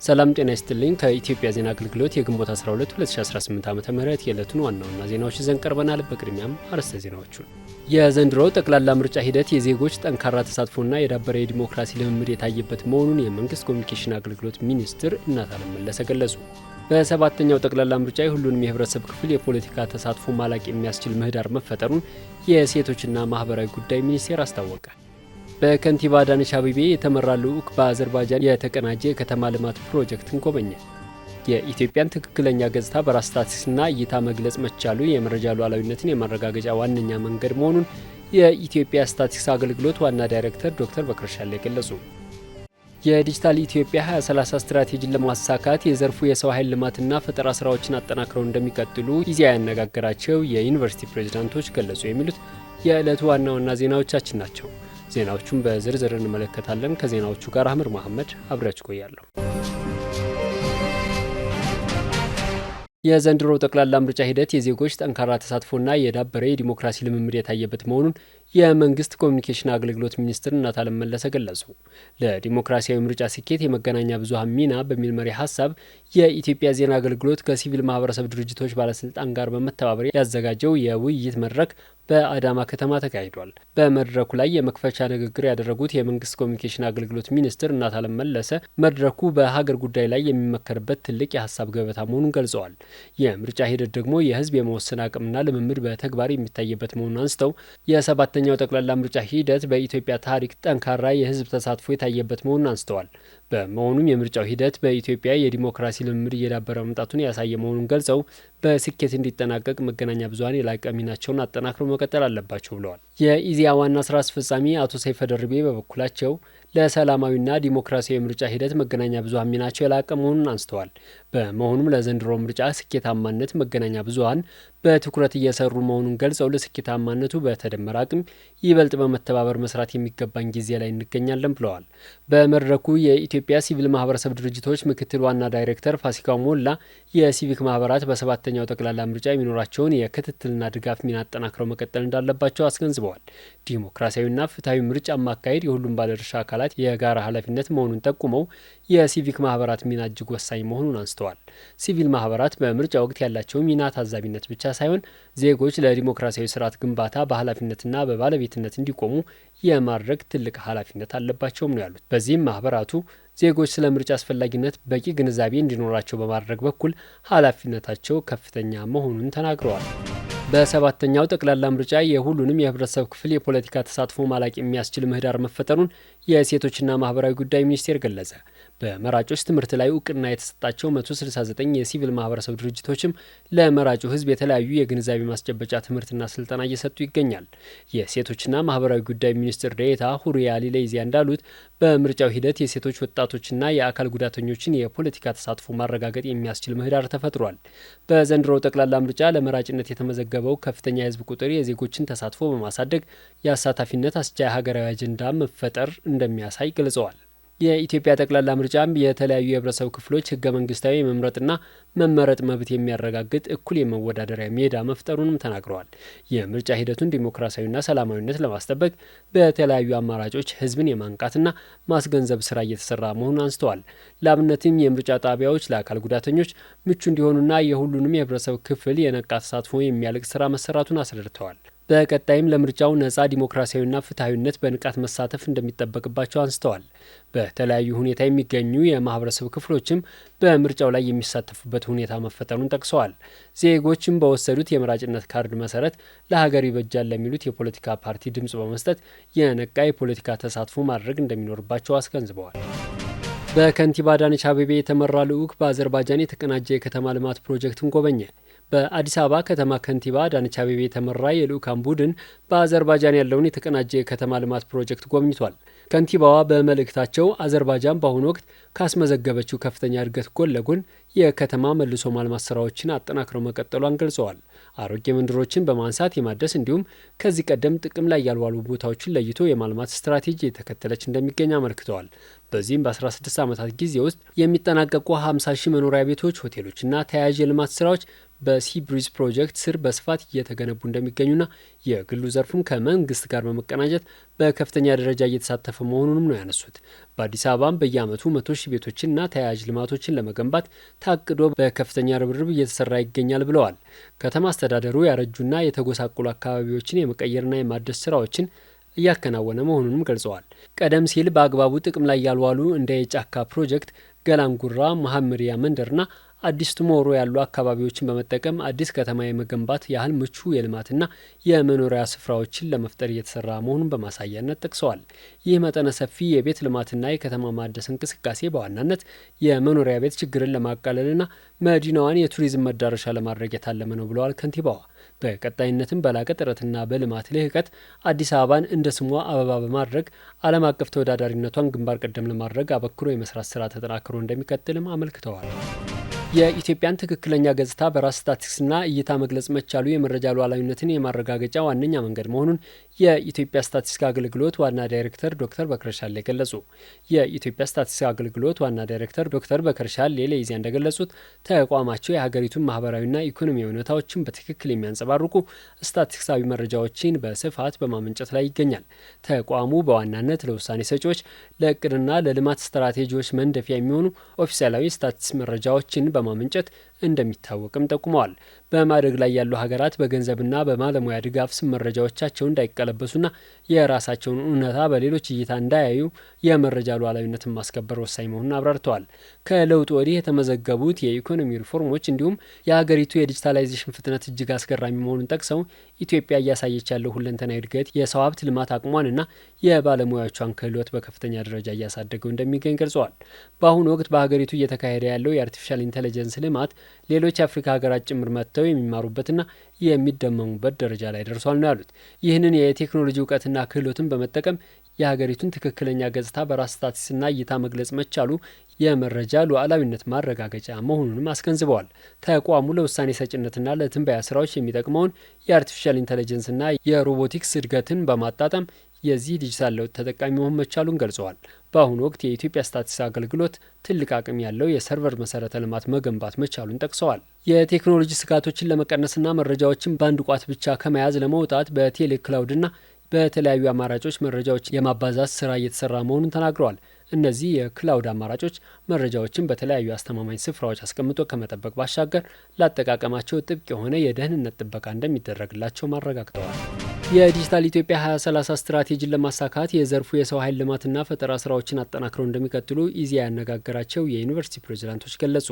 ሰላም ጤና ይስጥልኝ። ከኢትዮጵያ ዜና አገልግሎት የግንቦት 12 2018 ዓ.ም የዕለቱን ዋና ዋና ዜናዎች ይዘን ቀርበናል። በቅድሚያም አርዕስተ ዜናዎቹን። የዘንድሮው ጠቅላላ ምርጫ ሂደት የዜጎች ጠንካራ ተሳትፎና የዳበረ የዲሞክራሲ ልምምድ የታየበት መሆኑን የመንግስት ኮሚኒኬሽን አገልግሎት ሚኒስትር እናታለም መለሰ ገለጹ። በሰባተኛው ጠቅላላ ምርጫ የሁሉንም የህብረተሰብ ክፍል የፖለቲካ ተሳትፎ ማላቅ የሚያስችል ምህዳር መፈጠሩን የሴቶችና ማህበራዊ ጉዳይ ሚኒስቴር አስታወቀ። በከንቲባ አዳነች አቤቤ የተመራ ልዑክ በአዘርባይጃን የተቀናጀ የከተማ ልማት ፕሮጀክትን ጎበኘ። የኢትዮጵያን ትክክለኛ ገጽታ በራስ ስታቲስቲክስና እይታ መግለጽ መቻሉ የመረጃ ሉዓላዊነትን የማረጋገጫ ዋነኛ መንገድ መሆኑን የኢትዮጵያ ስታቲስቲክስ አገልግሎት ዋና ዳይሬክተር ዶክተር በክርሻሌ ገለጹ። የዲጂታል ኢትዮጵያ 2030 ስትራቴጂን ለማሳካት የዘርፉ የሰው ኃይል ልማትና ፈጠራ ስራዎችን አጠናክረው እንደሚቀጥሉ ኢዜአ ያነጋገራቸው የዩኒቨርሲቲ ፕሬዝዳንቶች ገለጹ። የሚሉት የዕለቱ ዋና ዋና ዜናዎቻችን ናቸው። ዜናዎቹን በዝርዝር እንመለከታለን። ከዜናዎቹ ጋር አህመድ መሐመድ አብሬያችሁ ቆያለሁ። የዘንድሮው ጠቅላላ ምርጫ ሂደት የዜጎች ጠንካራ ተሳትፎና የዳበረ የዲሞክራሲ ልምምድ የታየበት መሆኑን የመንግስት ኮሚኒኬሽን አገልግሎት ሚኒስትር እናታለም መለሰ ገለጹ። ለዲሞክራሲያዊ ምርጫ ስኬት የመገናኛ ብዙኃን ሚና በሚል መሪ ሀሳብ የኢትዮጵያ ዜና አገልግሎት ከሲቪል ማህበረሰብ ድርጅቶች ባለስልጣን ጋር በመተባበር ያዘጋጀው የውይይት መድረክ በአዳማ ከተማ ተካሂዷል። በመድረኩ ላይ የመክፈቻ ንግግር ያደረጉት የመንግስት ኮሚኒኬሽን አገልግሎት ሚኒስትር እናታለም መለሰ መድረኩ በሀገር ጉዳይ ላይ የሚመከርበት ትልቅ የሀሳብ ገበታ መሆኑን ገልጸዋል። የምርጫ ሂደት ደግሞ የህዝብ የመወሰን አቅምና ልምምድ በተግባር የሚታይበት መሆኑን አንስተው የሰባተኛው ጠቅላላ ምርጫ ሂደት በኢትዮጵያ ታሪክ ጠንካራ የህዝብ ተሳትፎ የታየበት መሆኑን አንስተዋል። በመሆኑም የምርጫው ሂደት በኢትዮጵያ የዲሞክራሲ ልምምድ እየዳበረ መምጣቱን ያሳየ መሆኑን ገልጸው በስኬት እንዲጠናቀቅ መገናኛ ብዙኃን የላቀ ሚናቸውን አጠናክረው መቀጠል አለባቸው ብለዋል። የኢዜአ ዋና ስራ አስፈጻሚ አቶ ሰይፈ ደርቤ በበኩላቸው ለሰላማዊና ዲሞክራሲያዊ ምርጫ ሂደት መገናኛ ብዙኃን ሚናቸው የላቀ መሆኑን አንስተዋል። በመሆኑም ለዘንድሮ ምርጫ ስኬታማነት መገናኛ ብዙኃን በትኩረት እየሰሩ መሆኑን ገልጸው ለስኬታማነቱ በተደመረ አቅም ይበልጥ በመተባበር መስራት የሚገባን ጊዜ ላይ እንገኛለን ብለዋል። በመድረኩ የኢትዮጵያ ሲቪል ማህበረሰብ ድርጅቶች ምክትል ዋና ዳይሬክተር ፋሲካው ሞላ የሲቪክ ማህበራት በሰባተኛው ጠቅላላ ምርጫ የሚኖራቸውን የክትትልና ድጋፍ ሚና አጠናክረው መቀጠል እንዳለባቸው አስገንዝበዋል። ዲሞክራሲያዊና ፍትሐዊ ምርጫ ማካሄድ የሁሉም ባለድርሻ አካላት የጋራ ኃላፊነት መሆኑን ጠቁመው የሲቪክ ማህበራት ሚና እጅግ ወሳኝ መሆኑን አንስተዋል። ሲቪል ማህበራት በምርጫ ወቅት ያላቸው ሚና ታዛቢነት ብቻ ሳይሆን ዜጎች ለዲሞክራሲያዊ ስርዓት ግንባታ በኃላፊነትና በባለቤትነት እንዲቆሙ የማድረግ ትልቅ ኃላፊነት አለባቸውም ነው ያሉት። በዚህም ማህበራቱ ዜጎች ስለ ምርጫ አስፈላጊነት በቂ ግንዛቤ እንዲኖራቸው በማድረግ በኩል ኃላፊነታቸው ከፍተኛ መሆኑን ተናግረዋል። በሰባተኛው ጠቅላላ ምርጫ የሁሉንም የህብረተሰብ ክፍል የፖለቲካ ተሳትፎ ማላቅ የሚያስችል ምህዳር መፈጠሩን የሴቶችና ማህበራዊ ጉዳይ ሚኒስቴር ገለጸ። በመራጮች ትምህርት ላይ እውቅና የተሰጣቸው 169 የሲቪል ማህበረሰብ ድርጅቶችም ለመራጩ ህዝብ የተለያዩ የግንዛቤ ማስጨበጫ ትምህርትና ስልጠና እየሰጡ ይገኛል። የሴቶችና ማህበራዊ ጉዳይ ሚኒስትር ዴኤታ ሁሪያ አሊ ለኢዜአ እንዳሉት በምርጫው ሂደት የሴቶች ወጣቶችና የአካል ጉዳተኞችን የፖለቲካ ተሳትፎ ማረጋገጥ የሚያስችል ምህዳር ተፈጥሯል። በዘንድሮው ጠቅላላ ምርጫ ለመራጭነት የተመዘገበው ከፍተኛ የህዝብ ቁጥር የዜጎችን ተሳትፎ በማሳደግ የአሳታፊነት አስቻይ ሀገራዊ አጀንዳ መፈጠር እንደሚያሳይ ገልጸዋል። የኢትዮጵያ ጠቅላላ ምርጫም የተለያዩ የህብረተሰብ ክፍሎች ህገ መንግስታዊ የመምረጥና መመረጥ መብት የሚያረጋግጥ እኩል የመወዳደሪያ ሜዳ መፍጠሩንም ተናግረዋል። የምርጫ ሂደቱን ዲሞክራሲያዊና ሰላማዊነት ለማስጠበቅ በተለያዩ አማራጮች ህዝብን የማንቃትና ማስገንዘብ ስራ እየተሰራ መሆኑን አንስተዋል። ለአብነትም የምርጫ ጣቢያዎች ለአካል ጉዳተኞች ምቹ እንዲሆኑና የሁሉንም የህብረተሰብ ክፍል የነቃ ተሳትፎ የሚያልቅ ስራ መሰራቱን አስረድተዋል። በቀጣይም ለምርጫው ነጻ ዲሞክራሲያዊና ፍትሐዊነት በንቃት መሳተፍ እንደሚጠበቅባቸው አንስተዋል። በተለያዩ ሁኔታ የሚገኙ የማህበረሰብ ክፍሎችም በምርጫው ላይ የሚሳተፉበት ሁኔታ መፈጠሩን ጠቅሰዋል። ዜጎችም በወሰዱት የመራጭነት ካርድ መሰረት ለሀገር ይበጃል ለሚሉት የፖለቲካ ፓርቲ ድምጽ በመስጠት የነቃ የፖለቲካ ተሳትፎ ማድረግ እንደሚኖርባቸው አስገንዝበዋል። በከንቲባ አዳነች አቤቤ የተመራ ልዑክ በአዘርባይጃን የተቀናጀ የከተማ ልማት ፕሮጀክትን ጎበኘ። በአዲስ አበባ ከተማ ከንቲባ አዳነች አቤቤ የተመራ የልዑካን ቡድን በአዘርባይጃን ያለውን የተቀናጀ የከተማ ልማት ፕሮጀክት ጎብኝቷል። ከንቲባዋ በመልእክታቸው አዘርባይጃን በአሁኑ ወቅት ካስመዘገበችው ከፍተኛ እድገት ጎን ለጎን የከተማ መልሶ ማልማት ስራዎችን አጠናክረው መቀጠሏን ገልጸዋል። አሮጌ መንደሮችን በማንሳት የማደስ እንዲሁም ከዚህ ቀደም ጥቅም ላይ ያልዋሉ ቦታዎችን ለይቶ የማልማት ስትራቴጂ የተከተለች እንደሚገኝ አመልክተዋል። በዚህም በ16 ዓመታት ጊዜ ውስጥ የሚጠናቀቁ 50 ሺህ መኖሪያ ቤቶች፣ ሆቴሎችና ተያያዥ የልማት ስራዎች በሲብሪዝ ፕሮጀክት ስር በስፋት እየተገነቡ እንደሚገኙና የግሉ ዘርፉም ከመንግስት ጋር በመቀናጀት በከፍተኛ ደረጃ እየተሳተፈ መሆኑንም ነው ያነሱት። በአዲስ አበባም በየዓመቱ 100,000 ቤቶችንና ተያያዥ ልማቶችን ለመገንባት ታቅዶ በከፍተኛ ርብርብ እየተሰራ ይገኛል ብለዋል። ከተማ አስተዳደሩ ያረጁና የተጎሳቆሉ አካባቢዎችን የመቀየርና የማደስ ስራዎችን እያከናወነ መሆኑንም ገልጸዋል። ቀደም ሲል በአግባቡ ጥቅም ላይ ያልዋሉ እንደ የጫካ ፕሮጀክት፣ ገላንጉራ፣ መሀመሪያ መንደርና አዲስ ቱሞሮ ያሉ አካባቢዎችን በመጠቀም አዲስ ከተማ የመገንባት ያህል ምቹ የልማትና የመኖሪያ ስፍራዎችን ለመፍጠር እየተሰራ መሆኑን በማሳያነት ጠቅሰዋል። ይህ መጠነ ሰፊ የቤት ልማትና የከተማ ማደስ እንቅስቃሴ በዋናነት የመኖሪያ ቤት ችግርን ለማቃለልና መዲናዋን የቱሪዝም መዳረሻ ለማድረግ የታለመ ነው ብለዋል ከንቲባዋ። በቀጣይነትም በላቀ ጥረትና በልማት ልህቀት አዲስ አበባን እንደ ስሟ አበባ በማድረግ ዓለም አቀፍ ተወዳዳሪነቷን ግንባር ቀደም ለማድረግ አበክሮ የመስራት ስራ ተጠናክሮ እንደሚቀጥልም አመልክተዋል። የኢትዮጵያን ትክክለኛ ገጽታ በራስ ስታቲስቲክስና እይታ መግለጽ መቻሉ የመረጃ ሉዓላዊነትን የማረጋገጫ ዋነኛ መንገድ መሆኑን የኢትዮጵያ ስታቲስቲክስ አገልግሎት ዋና ዳይሬክተር ዶክተር በከር ሻሌ ገለጹ። የኢትዮጵያ ስታቲስቲክስ አገልግሎት ዋና ዳይሬክተር ዶክተር በከር ሻሌ ለኢዜአ እንደገለጹት ተቋማቸው የሀገሪቱን ማህበራዊና ኢኮኖሚያዊ ሁኔታዎችን በትክክል የሚያንጸባርቁ ስታቲስቲክሳዊ መረጃዎችን በስፋት በማመንጨት ላይ ይገኛል። ተቋሙ በዋናነት ለውሳኔ ሰጪዎች፣ ለእቅድና ለልማት ስትራቴጂዎች መንደፊያ የሚሆኑ ኦፊሴላዊ ስታቲስቲክስ መረጃዎችን በማመንጨት እንደሚታወቅም ጠቁመዋል። በማደግ ላይ ያሉ ሀገራት በገንዘብና በባለሙያ ድጋፍ ስም መረጃዎቻቸው እንዳይቀለበሱና የራሳቸውን እውነታ በሌሎች እይታ እንዳያዩ የመረጃ ሉዓላዊነትን ማስከበር ወሳኝ መሆኑን አብራርተዋል። ከለውጥ ወዲህ የተመዘገቡት የኢኮኖሚ ሪፎርሞች እንዲሁም የሀገሪቱ የዲጂታላይዜሽን ፍጥነት እጅግ አስገራሚ መሆኑን ጠቅሰው ኢትዮጵያ እያሳየች ያለው ሁለንተናዊ እድገት የሰው ሀብት ልማት አቅሟንና የባለሙያዎቿን ክህሎት በከፍተኛ ደረጃ እያሳደገው እንደሚገኝ ገልጸዋል። በአሁኑ ወቅት በሀገሪቱ እየተካሄደ ያለው የአርቲፊሻል ኢንተለጀንስ ልማት ሌሎች የአፍሪካ ሀገራት ጭምር መጥተው የሚማሩበትና የሚደመሙበት ደረጃ ላይ ደርሷል ነው ያሉት። ይህንን የቴክኖሎጂ እውቀትና ክህሎትን በመጠቀም የሀገሪቱን ትክክለኛ ገጽታ በራስ ስታቲስቲክስና እይታ መግለጽ መቻሉ የመረጃ ሉዓላዊነት ማረጋገጫ መሆኑንም አስገንዝበዋል። ተቋሙ ለውሳኔ ሰጭነትና ለትንበያ ስራዎች የሚጠቅመውን የአርቲፊሻል ኢንተለጀንስና የሮቦቲክስ እድገትን በማጣጣም የዚህ ዲጂታል ለውጥ ተጠቃሚ መሆን መቻሉን ገልጸዋል። በአሁኑ ወቅት የኢትዮጵያ ስታቲስቲክስ አገልግሎት ትልቅ አቅም ያለው የሰርቨር መሰረተ ልማት መገንባት መቻሉን ጠቅሰዋል። የቴክኖሎጂ ስጋቶችን ለመቀነስና መረጃዎችን በአንድ ቋት ብቻ ከመያዝ ለመውጣት በቴሌ ክላውድና በተለያዩ አማራጮች መረጃዎች የማባዛት ስራ እየተሰራ መሆኑን ተናግረዋል። እነዚህ የክላውድ አማራጮች መረጃዎችን በተለያዩ አስተማማኝ ስፍራዎች አስቀምጦ ከመጠበቅ ባሻገር ለአጠቃቀማቸው ጥብቅ የሆነ የደህንነት ጥበቃ እንደሚደረግላቸው አረጋግጠዋል። የዲጂታል ኢትዮጵያ 2030 ስትራቴጂን ለማሳካት የዘርፉ የሰው ኃይል ልማትና ፈጠራ ስራዎችን አጠናክረው እንደሚቀጥሉ ኢዜአ ያነጋገራቸው የዩኒቨርሲቲ ፕሬዚዳንቶች ገለጹ።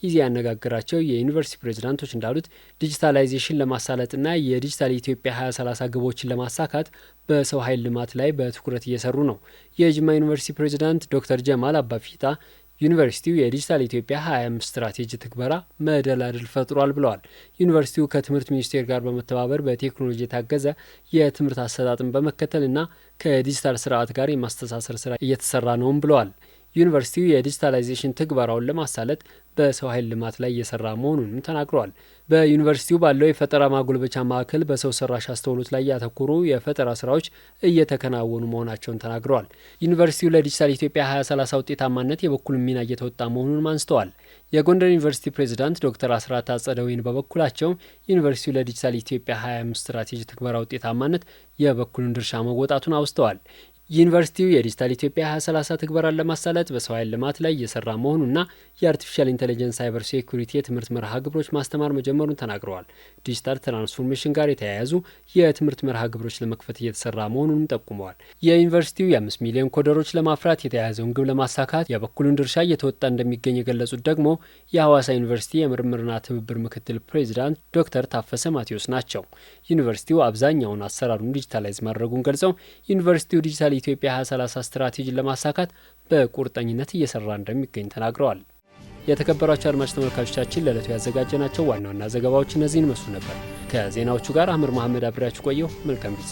ኢዜአ ያነጋገራቸው የዩኒቨርሲቲ ፕሬዚዳንቶች እንዳሉት ዲጂታላይዜሽን ለማሳለጥና የዲጂታል ኢትዮጵያ 2030 ግቦችን ለማሳካት በሰው ኃይል ልማት ላይ በትኩረት እየሰሩ ነው። የጅማ ዩኒቨርሲቲ ፕሬዚዳንት ዶክተር ጀማል አባፊታ ዩኒቨርሲቲው የዲጂታል ኢትዮጵያ 25 ስትራቴጂ ትግበራ መደላድል ፈጥሯል ብለዋል። ዩኒቨርሲቲው ከትምህርት ሚኒስቴር ጋር በመተባበር በቴክኖሎጂ የታገዘ የትምህርት አሰጣጥን በመከተልና ከዲጂታል ስርዓት ጋር የማስተሳሰር ስራ እየተሰራ ነውም ብለዋል። ዩኒቨርሲቲው የዲጂታላይዜሽን ትግበራውን ለማሳለጥ በሰው ኃይል ልማት ላይ እየሰራ መሆኑንም ተናግረዋል። በዩኒቨርሲቲው ባለው የፈጠራ ማጎልበቻ ማዕከል በሰው ሰራሽ አስተውሎት ላይ ያተኮሩ የፈጠራ ስራዎች እየተከናወኑ መሆናቸውን ተናግረዋል። ዩኒቨርሲቲው ለዲጂታል ኢትዮጵያ 2030 ውጤታማነት የበኩሉን ሚና እየተወጣ መሆኑንም አንስተዋል። የጎንደር ዩኒቨርሲቲ ፕሬዚዳንት ዶክተር አስራት አጸደወይን በበኩላቸው ዩኒቨርሲቲው ለዲጂታል ኢትዮጵያ 25 ስትራቴጂ ትግበራ ውጤታማነት የበኩሉን ድርሻ መወጣቱን አውስተዋል። ዩኒቨርሲቲው የዲጂታል ኢትዮጵያ 2030 ትግበራን ለማሳለጥ በሰው ኃይል ልማት ላይ እየሰራ መሆኑና የአርቲፊሻል ኢንተለጀንስ ሳይበር ሴኩሪቲ የትምህርት መርሃ ግብሮች ማስተማር መጀመሩን ተናግረዋል። ዲጂታል ትራንስፎርሜሽን ጋር የተያያዙ የትምህርት መርሃ ግብሮች ለመክፈት እየተሰራ መሆኑንም ጠቁመዋል። የዩኒቨርሲቲው የ5 ሚሊዮን ኮደሮች ለማፍራት የተያያዘውን ግብ ለማሳካት የበኩሉን ድርሻ እየተወጣ እንደሚገኝ የገለጹት ደግሞ የሐዋሳ ዩኒቨርሲቲ የምርምርና ትብብር ምክትል ፕሬዚዳንት ዶክተር ታፈሰ ማቴዎስ ናቸው። ዩኒቨርሲቲው አብዛኛውን አሰራሩን ዲጂታላይዝ ማድረጉን ገልጸው ዩኒቨርሲቲው ዲጂታል ኢትዮጵያ 2030 ስትራቴጂን ለማሳካት በቁርጠኝነት እየሰራ እንደሚገኝ ተናግረዋል። የተከበራቸው አድማጭ ተመልካቾቻችን ለዕለቱ ያዘጋጀናቸው ዋና ዋና ዘገባዎች እነዚህን መስሉ ነበር። ከዜናዎቹ ጋር አህመድ መሐመድ አብሬያችሁ ቆየሁ። መልካም ጊዜ